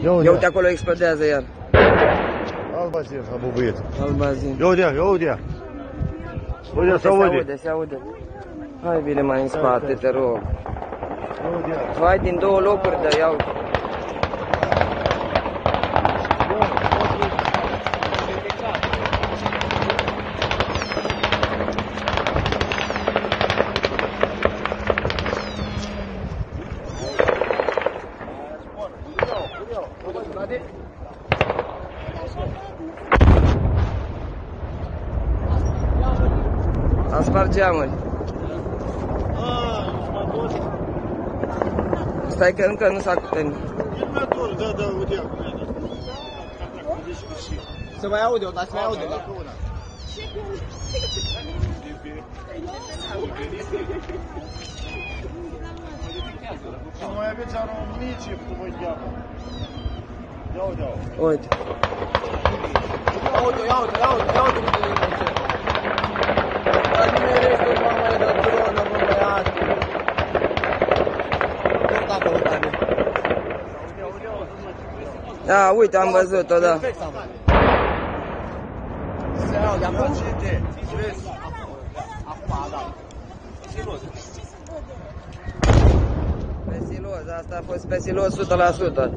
Ia uite, acolo explodează iar. Albazin s-a bubuit. Albazin. Ia uite. Uite, se aude. Se aude. Hai bine mai în spate, te rog. Vai din două locuri, dar iau. Am spart geamuri. Stai că încă nu s-a terminat. Da, uite acum. Se mai aude, dar se mai aude. Și mai aveți aromici, cum vă cheamă. Ia uite. Uite. Ia uite. Dar nu e restul, mama, e de dronă, mă, băiatul. Da, uite, am văzut-o, da. Se aude, acum? Pe silos, asta a fost pe silos 100%.